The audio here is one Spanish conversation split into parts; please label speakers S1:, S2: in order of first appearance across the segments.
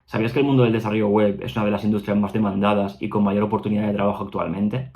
S1: ¿Sabías que el mundo del desarrollo web es una de las industrias más demandadas y con mayor oportunidad de trabajo actualmente?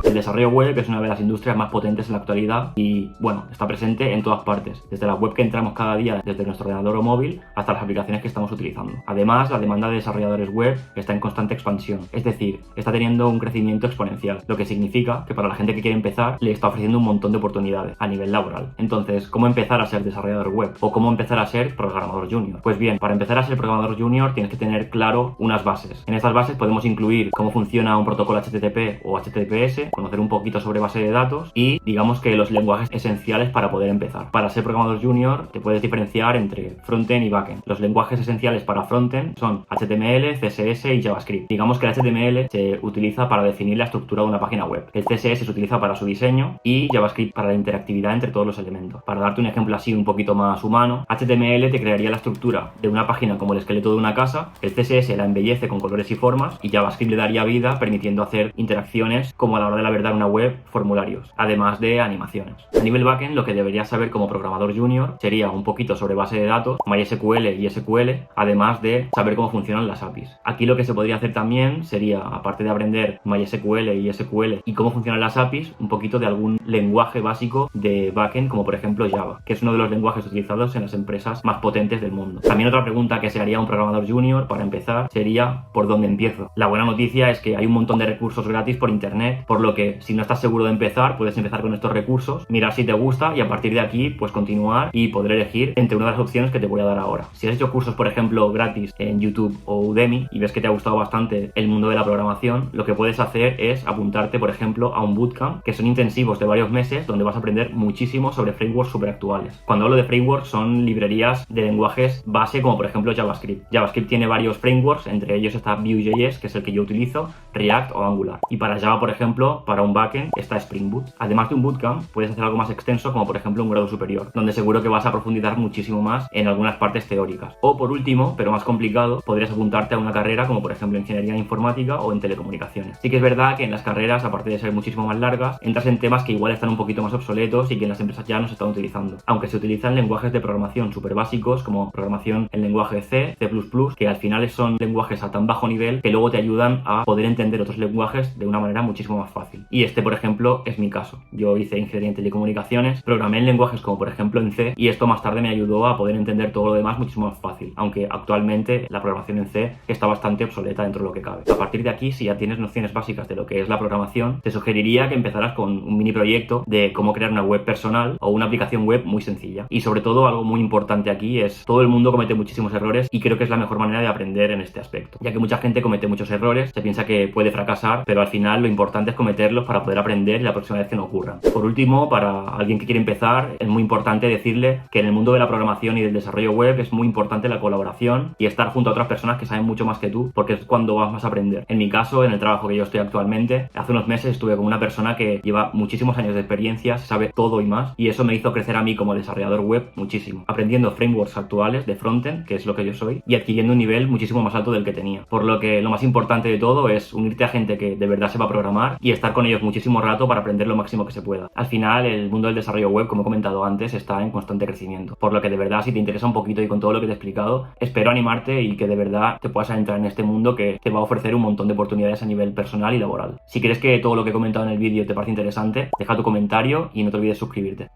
S1: El desarrollo web es una de las industrias más potentes en la actualidad y, bueno, está presente en todas partes, desde la web que entramos cada día desde nuestro ordenador o móvil hasta las aplicaciones que estamos utilizando. Además, la demanda de desarrolladores web está en constante expansión, es decir, está teniendo un crecimiento exponencial, lo que significa que para la gente que quiere empezar le está ofreciendo un montón de oportunidades a nivel laboral. Entonces, ¿cómo empezar a ser desarrollador web? ¿O cómo empezar a ser programador junior? Pues bien, para empezar a ser programador junior tienes que tener claro unas bases. En estas bases podemos incluir cómo funciona un protocolo HTTP o HTTPS, conocer un poquito sobre base de datos y digamos que los lenguajes esenciales para poder empezar. Para ser programador junior te puedes diferenciar entre frontend y backend. Los lenguajes esenciales para frontend son HTML, CSS y JavaScript. Digamos que el HTML se utiliza para definir la estructura de una página web. El CSS se utiliza para su diseño y JavaScript para la interactividad entre todos los elementos. Para darte un ejemplo así un poquito más humano, HTML te crearía la estructura de una página como el esqueleto de una casa, el CSS la embellece con colores y formas y JavaScript le daría vida permitiendo hacer interacciones como a la hora de la verdad una web, formularios, además de animaciones. A nivel backend, lo que deberías saber como programador junior sería un poquito sobre base de datos, MySQL y SQL, además de saber cómo funcionan las APIs. Aquí lo que se podría hacer también sería, aparte de aprender MySQL y SQL y cómo funcionan las APIs, un poquito de algún lenguaje básico de backend, como por ejemplo Java, que es uno de los lenguajes utilizados en las empresas más potentes del mundo. También otra pregunta que se haría a un programador junior para empezar sería ¿por dónde empiezo? La buena noticia es que hay un montón de recursos gratis por internet, por lo que si no estás seguro de empezar, puedes empezar con estos recursos, mirar si te gusta y a partir de aquí pues continuar y poder elegir entre una de las opciones que te voy a dar ahora. Si has hecho cursos, por ejemplo, gratis en YouTube o Udemy y ves que te ha gustado bastante el mundo de la programación, lo que puedes hacer es apuntarte, por ejemplo, a un bootcamp, que son intensivos de varios meses donde vas a aprender muchísimo sobre frameworks súper actuales. Cuando hablo de frameworks son librerías de lenguajes base como por ejemplo JavaScript. JavaScript tiene varios frameworks, entre ellos está Vue.js, que es el que yo utilizo, React o Angular. Y para Java, por ejemplo, para un backend está Spring Boot. Además de un bootcamp, puedes hacer algo más extenso como por ejemplo un grado superior, donde seguro que vas a profundizar muchísimo más en algunas partes teóricas. O por último, pero más complicado, podrías apuntarte a una carrera como por ejemplo ingeniería informática o en telecomunicaciones. Sí que es verdad que en las carreras, aparte de ser muchísimo más largas, entras en temas que igual están un poquito más obsoletos y que en las empresas ya no se están utilizando. Aunque se utilizan lenguajes de programación súper básicos como programación en lenguaje C, C++, que al final son lenguajes a tan bajo nivel que luego te ayudan a poder entender otros lenguajes de una manera muchísimo más fácil. Y este, por ejemplo, es mi caso. Yo hice ingeniería en telecomunicaciones, programé en lenguajes como por ejemplo en C y esto más tarde me ayudó a poder entender todo lo demás muchísimo más fácil, aunque actualmente la programación en C está bastante obsoleta dentro de lo que cabe. A partir de aquí, si ya tienes nociones básicas de lo que es la programación, te sugeriría que empezaras con un mini proyecto de cómo crear una web personal o una aplicación web muy sencilla. Y sobre todo, algo muy importante aquí es todo el mundo comete muchísimos errores y creo que es la mejor manera de aprender en este aspecto, ya que mucha gente comete muchos errores, se piensa que puede fracasar, pero al final lo importante es cometerlos para poder aprender y la próxima vez que no ocurran. Por último, para alguien que quiere empezar, es muy importante decirle que en el mundo de la programación y del desarrollo web es muy importante la colaboración y estar junto a otras personas que saben mucho más que tú, porque es cuando vas más a aprender. En mi caso, en el trabajo que yo estoy actualmente, hace unos meses estuve con una persona que lleva muchísimos años de experiencia, sabe todo y más, y eso me hizo crecer a mí como desarrollador web muchísimo, aprendiendo frameworks actuales de frontend, que es lo que yo soy, y adquiriendo un nivel muchísimo más alto del que tenía. Por lo que lo más importante de todo es unirte a gente que de verdad sepa programar y estar con ellos muchísimo rato para aprender lo máximo que se pueda. Al final, el mundo del desarrollo web, como he comentado antes, está en constante crecimiento. Por lo que de verdad, si te interesa un poquito y con todo lo que te he explicado, espero animarte y que de verdad te puedas entrar en este mundo que te va a ofrecer un montón de oportunidades a nivel personal y laboral. Si crees que todo lo que he comentado en el vídeo te parece interesante, deja tu comentario y no te olvides suscribirte.